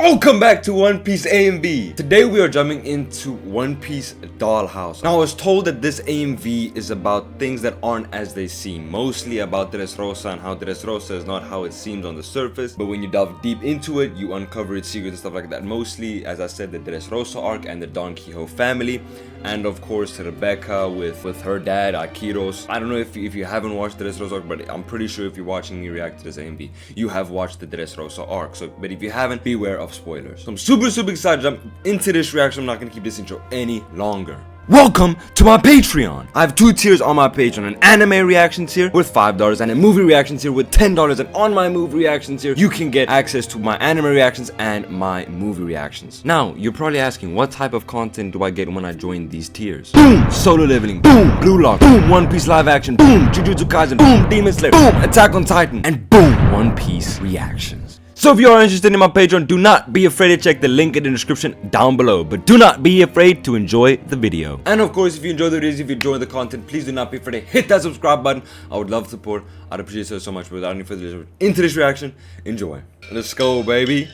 Welcome back to One Piece AMV. Today we are jumping into One Piece Dollhouse. Now I was told that this AMV is about things that aren't as they seem. Mostly about Dressrosa and how Dressrosa is not how it seems on the surface. But when you delve deep into it, you uncover its secrets and stuff like that. Mostly, as I said, the Dressrosa arc and the Don Quixote family. And of course Rebecca with her dad, Akiros. I don't know if you haven't watched the Dressrosa arc, but I'm pretty sure if you're watching me react to this AMV, you have watched the Dressrosa arc. But if you haven't, beware of spoilers. So I'm super excited to jump into this reaction. I'm not gonna keep this intro any longer. Welcome to my Patreon. I have two tiers on my Patreon: an anime reaction tier with $5 and a movie reaction tier with $10. And on my movie reaction tier, you can get access to my anime reactions and my movie reactions. Now, you're probably asking, what type of content do I get when I join these tiers? Boom! Solo leveling. Boom! Blue Lock. Boom! One Piece live action. Boom! Jujutsu Kaisen. Boom! Demon Slayer. Boom! Attack on Titan. And boom! One Piece reactions. So if you are interested in my Patreon, do not be afraid to check the link in the description down below. But do not be afraid to enjoy the video. And of course, if you enjoy the videos, if you enjoy the content, please do not be afraid to hit that subscribe button. I would love support. I'd appreciate it so much. But without any further ado, into this reaction, enjoy. Let's go, baby.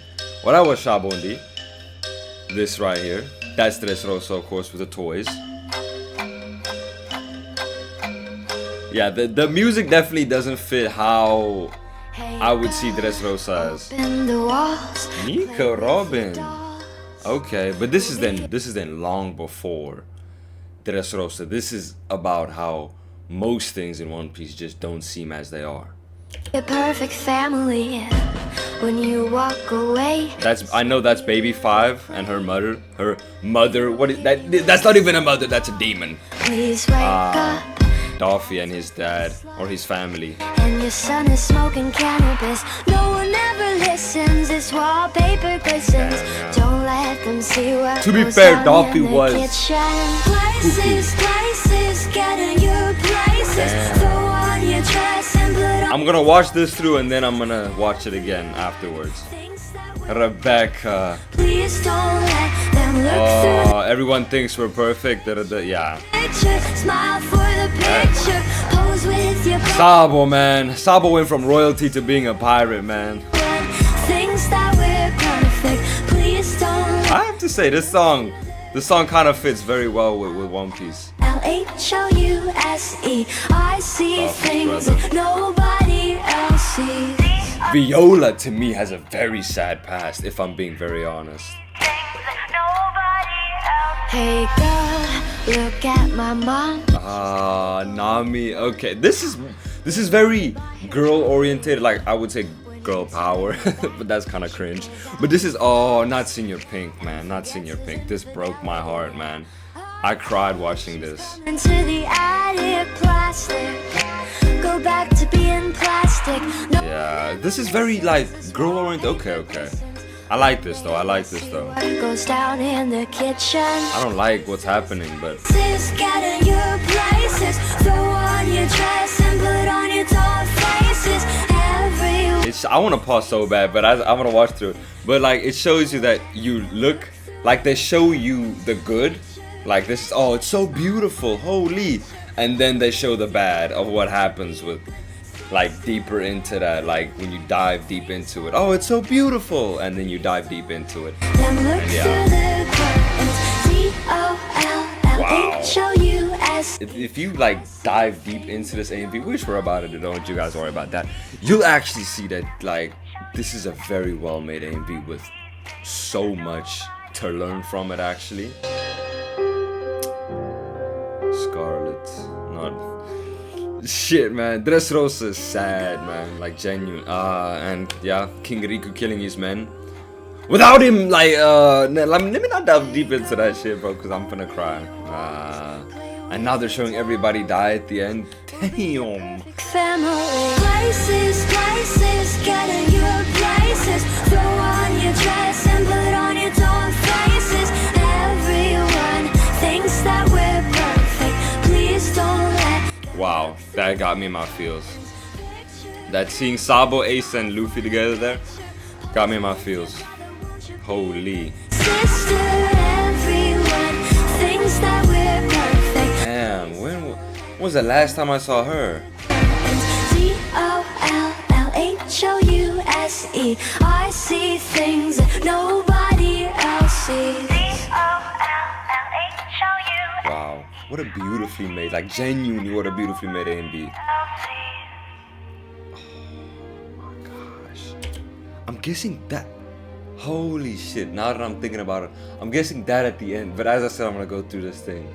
Well, that was Shabondi. This right here. That's Dressrosa, of course, with the toys. Yeah, the music definitely doesn't fit how I would see Dressrosa as. Nico Robin. Okay, but this is then long before Dressrosa. This is about how most things in One Piece just don't seem as they are. A perfect family when you walk away. I know that's Baby 5 and her mother. What is that? That's not even a mother, that's a demon. Please wake up. Dollhouse and his dad, or his family. And your son is smoking cannabis. No one ever listens. This wallpaper glistens. Yeah. Don't let them see what. To be fair, Dollhouse was places, get in your places. Throw on your dress and put on. I'm gonna watch this through and then I'm gonna watch it again afterwards. Rebecca. Please don't let them look through. Everyone thinks we're perfect. Yeah. Smile for the picture. Pose with your Sabo, man. Sabo went from royalty to being a pirate, man. Things that we're perfect. Please don't. I have to say, this song kind of fits very well with One Piece. LHOUSE. I see things that nobody else sees. Viola to me has a very sad past, if I'm being very honest. Hey girl, look at my mom. Nami. Okay, this is very girl oriented, like I would say girl power, but that's kind of cringe. But this is not Senior Pink, man, not Senior Pink. This broke my heart, man. I cried watching this. Into the attic, plastic. Go back to being plastic. No. Yeah, this is very like girl oriented. Okay. I like this though. Goes down in the kitchen. I don't like what's happening, but Get in your places. Throw on your dress and put on your doll faces. I want to pause so bad, but I want to watch through it. But like, it shows you that you look like they show you the good. Like this is, oh, it's so beautiful, holy. And then they show the bad of what happens with, like, deeper into that, like when you dive deep into it. Oh, it's so beautiful, and then you dive deep into it. And yeah. Wow. If you like dive deep into this AMV, which we're about to do, don't you guys worry about that. You'll actually see that like this is a very well made AMV with so much to learn from it actually. Scarlet, not shit, man. Dressrosa is sad, man, like genuine. And yeah, King Riku killing his men without him, like let me not delve deep into that shit, bro, because I'm gonna cry. And now they're showing everybody die at the end. Damn. Places, get in your places. Throw on your dress and put on your doll faces. Everyone thinks that we're perfect. Please don't let. Wow, that got me in my feels. That seeing Sabo, Ace, and Luffy together there got me in my feels. Holy. Sister, everyone thinks that we're perfect. Damn, when was the last time I saw her? Dollhouse. S-E. I see things that nobody else sees. Wow, what a beautifully made, like genuinely what a beautifully made AMV. Oh my gosh. I'm guessing that, holy shit, now that I'm thinking about it, I'm guessing that at the end. But as I said, I'm gonna go through this thing.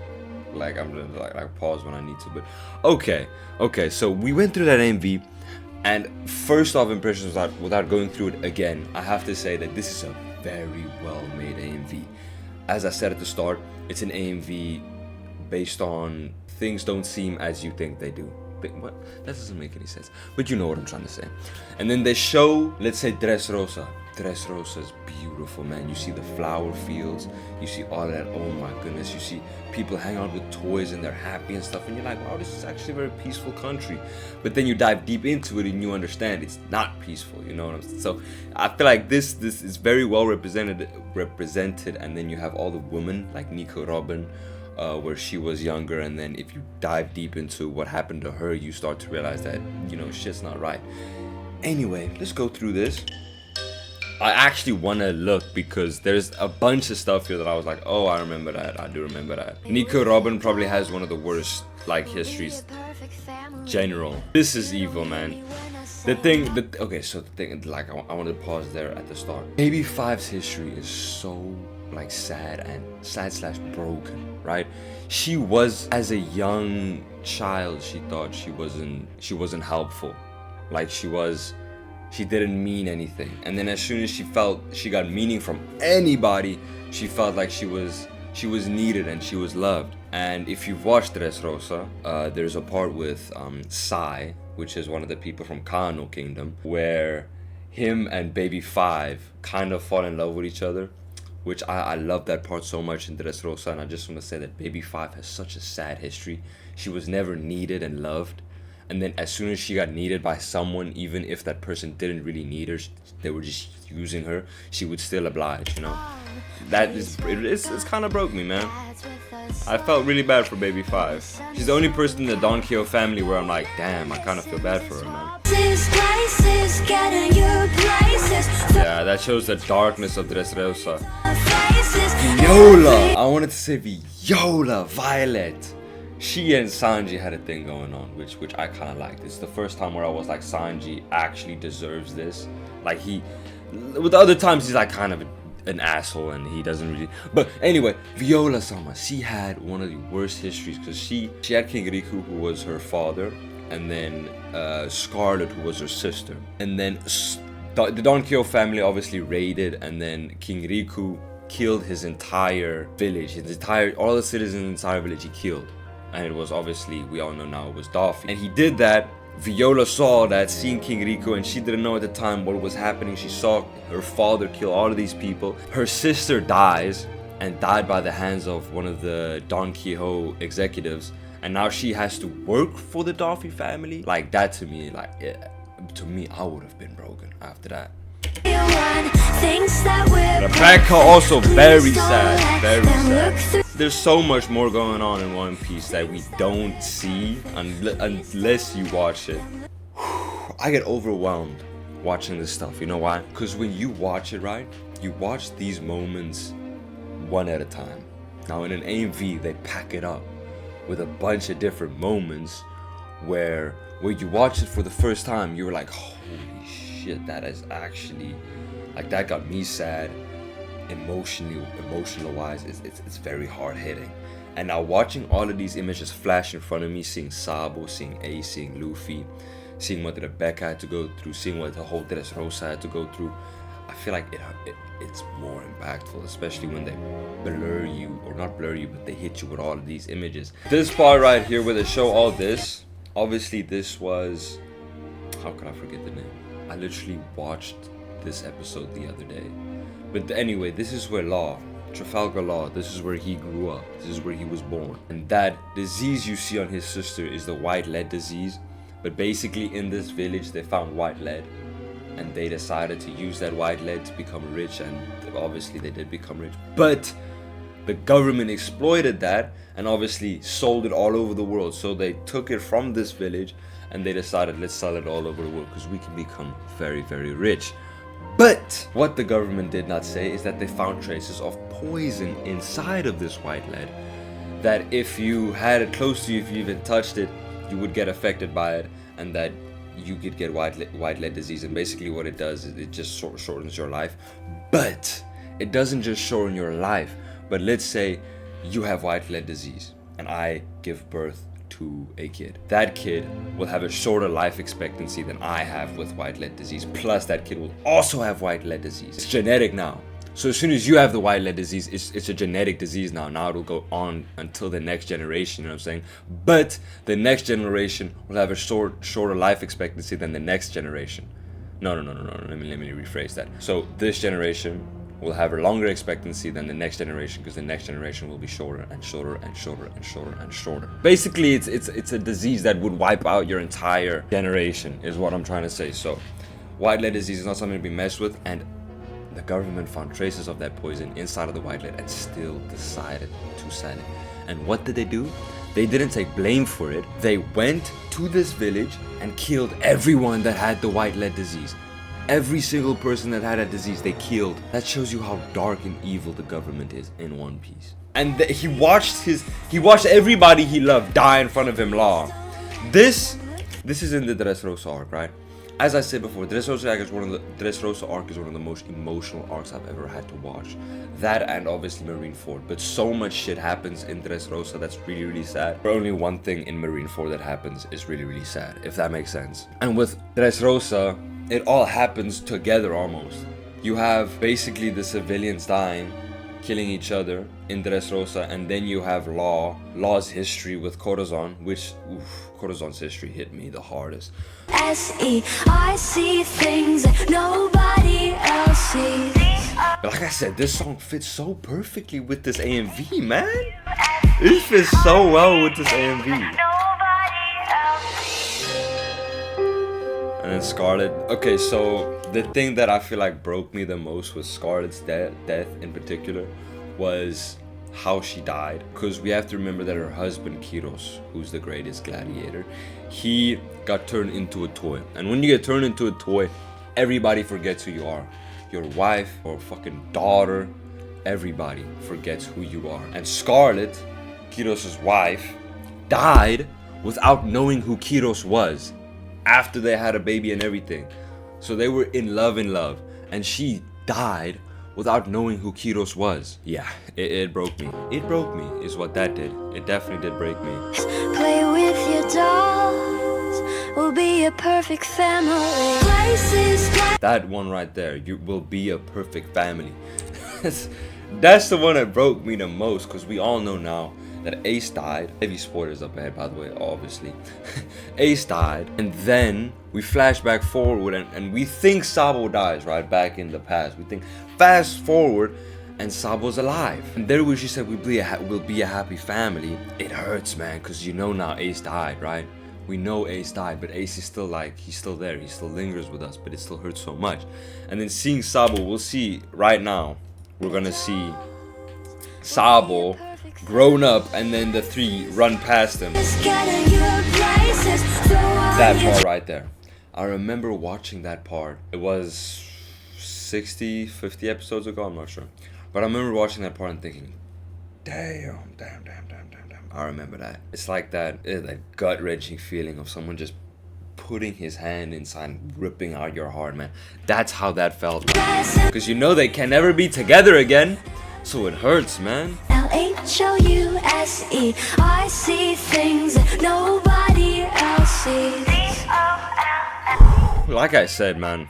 Like I'm gonna like pause when I need to. But okay, so we went through that AMV, and first off impressions without going through it again, I have to say that this is a very well made AMV. As I said at the start, it's an AMV based on things don't seem as you think they do. What? That doesn't make any sense, but you know what I'm trying to say. And then they show, let's say, Dressrosa. Dressrosa is beautiful, man. You see the flower fields, you see all that. Oh my goodness, you see people hang out with toys and they're happy and stuff, and you're like, wow, this is actually a very peaceful country. But then you dive deep into it and you understand it's not peaceful, you know what I'm saying? So I feel like this is very well represented, and then you have all the women like Nico Robin, where she was younger, and then if you dive deep into what happened to her, you start to realize that, you know, shit's not right. Anyway, let's go through this. I actually want to look because there's a bunch of stuff here that I was like, oh, I remember that. I do remember that. Nico Robin probably has one of the worst like histories general. This is evil, man. Okay, so the thing, like, I wanted to pause there at the start. Baby Five's history is so like sad slash broken, right? She was, as a young child, she thought she wasn't helpful, like she didn't mean anything. And then as soon as she felt she got meaning from anybody, she felt like she was needed and she was loved. And if you've watched Dressrosa, there's a part with Sai, which is one of the people from Kano Kingdom, where him and Baby Five kind of fall in love with each other, which I love that part so much in Dressrosa. And I just want to say that Baby Five has such a sad history. She was never needed and loved. And then as soon as she got needed by someone, even if that person didn't really need her, they were just using her, she would still oblige, you know? It's kind of broke me, man. I felt really bad for Baby Five. She's the only person in the Don Kyo family where I'm like, damn, I kind of feel bad for her, man. Yeah, that shows the darkness of Dressrosa. Viola! I wanted to say Viola, Violet. She and Sanji had a thing going on, which I kind of liked. It's the first time where I was like, Sanji actually deserves this. Like with the other times he's like kind of an asshole and he doesn't really. But anyway, Viola-sama, she had one of the worst histories because she had King Riku, who was her father, and then Scarlet, who was her sister. And then the Don Kyo family obviously raided, and then King Riku killed his entire village, all the citizens in the entire village he killed. And it was obviously, we all know now, it was Dollhouse. And he did that. Viola saw that, seeing King Riku, and she didn't know at the time what was happening. She saw her father kill all of these people. Her sister dies, and died by the hands of one of the Don Quijote executives. And now she has to work for the Dollhouse family. Like, that to me, like, to me, I would have been broken after that. Rebecca also very sad, very sad. There's so much more going on in One Piece that we don't see unless you watch it. I get overwhelmed watching this stuff. You know why? Because when you watch it, right, you watch these moments one at a time. Now in an AMV, they pack it up with a bunch of different moments where you watch it for the first time, you were like, holy shit, that is actually, like, that got me sad. Emotional wise, it's very hard hitting. And now watching all of these images flash in front of me, seeing Sabo, seeing Ace, seeing Luffy, seeing what Rebecca had to go through, seeing what the whole Dressrosa had to go through, I feel like it's more impactful, especially when they blur you, or not blur you, but they hit you with all of these images. This part right here where they show all this, obviously this was, how could I forget the name? I literally watched this episode the other day. But anyway, this is where Trafalgar Law, this is where he grew up. This is where he was born. And that disease you see on his sister is the white lead disease. But basically in this village, they found white lead. And they decided to use that white lead to become rich. And obviously they did become rich. But the government exploited that and obviously sold it all over the world. So they took it from this village and they decided, let's sell it all over the world because we can become very, very rich. But what the government did not say is that they found traces of poison inside of this white lead, that if you had it close to you, if you even touched it, you would get affected by it, and that you could get white lead disease. And basically what it does is it just shortens your life. But it doesn't just shorten your life. But let's say you have white lead disease and I give birth to a kid. That kid will have a shorter life expectancy than I have with white lead disease. Plus that kid will also have white lead disease. It's genetic now. So as soon as you have the white lead disease, it's a genetic disease now. Now it'll go on until the next generation, you know what I'm saying? But the next generation will have a shorter life expectancy than the next generation. No. Let me rephrase that. So this generation will have a longer expectancy than the next generation, because the next generation will be shorter and shorter and shorter and shorter and shorter. Basically, it's a disease that would wipe out your entire generation, is what I'm trying to say. So white lead disease is not something to be messed with, and the government found traces of that poison inside of the white lead and still decided to sell it. And what did they do? They didn't take blame for it. They went to this village and killed everyone that had the white lead disease. Every single person that had a disease, they killed. That shows you how dark and evil the government is in One Piece. And he watched everybody he loved die in front of him law. This is in the Dressrosa arc, right? As I said before, Dressrosa arc is one of the most emotional arcs I've ever had to watch. That and obviously Marineford. But so much shit happens in Dressrosa that's really, really sad. But only one thing in Marineford that happens is really, really sad, if that makes sense. And with Dressrosa, it all happens together almost. You have basically the civilians dying, killing each other in Dressrosa, and then you have Law's history with Corazon, which Corazon's history hit me the hardest. S.E. I see things that nobody else sees. But like I said, this song fits so perfectly with this AMV, man. It fits so well with this AMV. And then Scarlet. Okay, so the thing that I feel like broke me the most with Scarlet's death in particular was how she died. Because we have to remember that her husband Kiros, who's the greatest gladiator, he got turned into a toy. And when you get turned into a toy, everybody forgets who you are. Your wife or fucking daughter, everybody forgets who you are. And Scarlet, Kiros' wife, died without knowing who Kiros was after they had a baby and everything. So they were in love, and she died without knowing who Kiros was. Yeah, it broke me. It broke me is what that did. It definitely did break me. Play with your dolls, we'll be a perfect family. Places That one right there, you will be a perfect family. That's the one that broke me the most, because we all know now that Ace died. Heavy spoilers up ahead, by the way, obviously. Ace died, and then we flash back forward, and we think Sabo dies, right? Back in the past. We think fast forward, and Sabo's alive. And there where she said we'll be a happy family. It hurts, man, because you know now Ace died, right? We know Ace died, but Ace is still like, he's still there. He still lingers with us, but it still hurts so much. And then seeing Sabo, we'll see right now. We're gonna see Sabo grown up, and then the three run past him. That part right there. I remember watching that part. It was 50 episodes ago, I'm not sure. But I remember watching that part and thinking, damn. I remember that. It's like that gut-wrenching feeling of someone just putting his hand inside and ripping out your heart, man. That's how that felt. Because you know they can never be together again. So it hurts, man. L-H-O-U-S-E. I see things that nobody else sees. Like I said, man.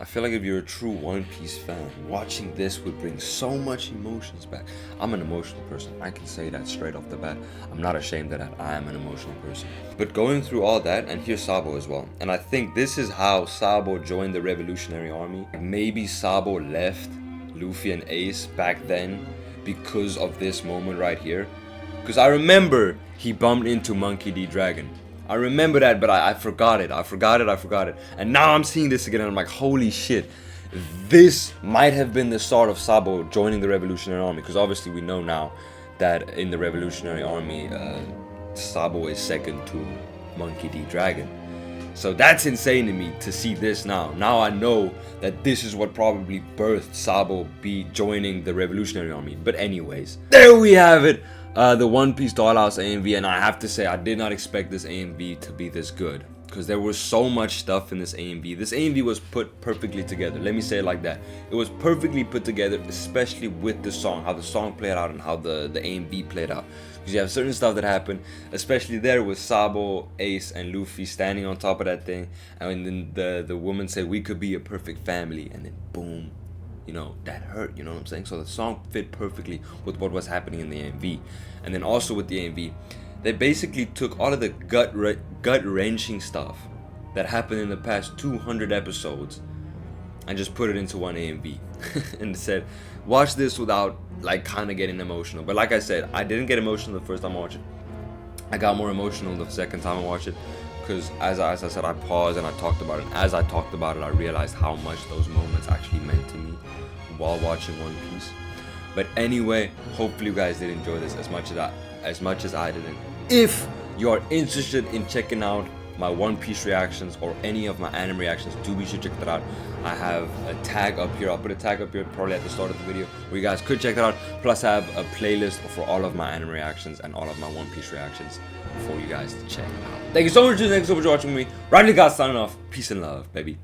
I feel like if you're a true One Piece fan, watching this would bring so much emotions back. I'm an emotional person. I can say that straight off the bat. I'm not ashamed of that. I am an emotional person. But going through all that, and here's Sabo as well. And I think this is how Sabo joined the Revolutionary Army. Maybe Sabo left Luffy and Ace back then because of this moment right here. Because I remember he bumped into Monkey D. Dragon. I remember that, but I forgot it. I forgot it. And now I'm seeing this again, and I'm like, holy shit. This might have been the start of Sabo joining the Revolutionary Army. Because obviously we know now that in the Revolutionary Army, Sabo is second to Monkey D. Dragon. So that's insane to me to see this now. Now I know that this is what probably birthed Sabo be joining the Revolutionary Army. But anyways, there we have it. The One Piece Dollhouse AMV, and I have to say I did not expect this AMV to be this good, because there was so much stuff in this AMV. This AMV was put perfectly together. Let me say it like that. It was perfectly put together, especially with the song, how the song played out and how the AMV played out. Because you have certain stuff that happened, especially there with Sabo, Ace, and Luffy standing on top of that thing, and then the woman said, "We could be a perfect family," and then boom. You know, that hurt, you know what I'm saying? So the song fit perfectly with what was happening in the AMV. And then also with the AMV, they basically took all of the gut-wrenching stuff that happened in the past 200 episodes and just put it into one AMV. And said, watch this without, like, kind of getting emotional. But like I said, I didn't get emotional the first time I watched it. I got more emotional the second time I watched it. Because as I said, I paused and I talked about it. As I talked about it, I realized how much those moments actually meant to me while watching One Piece. But anyway, hopefully you guys did enjoy this as much as I did. If you are interested in checking out my One Piece reactions or any of my anime reactions, do be sure to check that out. I have a tag up here. I'll put a tag up here probably at the start of the video where you guys could check that out. Plus I have a playlist for all of my anime reactions and all of my One Piece reactions for you guys to check out. Thank you so much for watching me. Rightfully Tiers signing off. Peace and love, baby.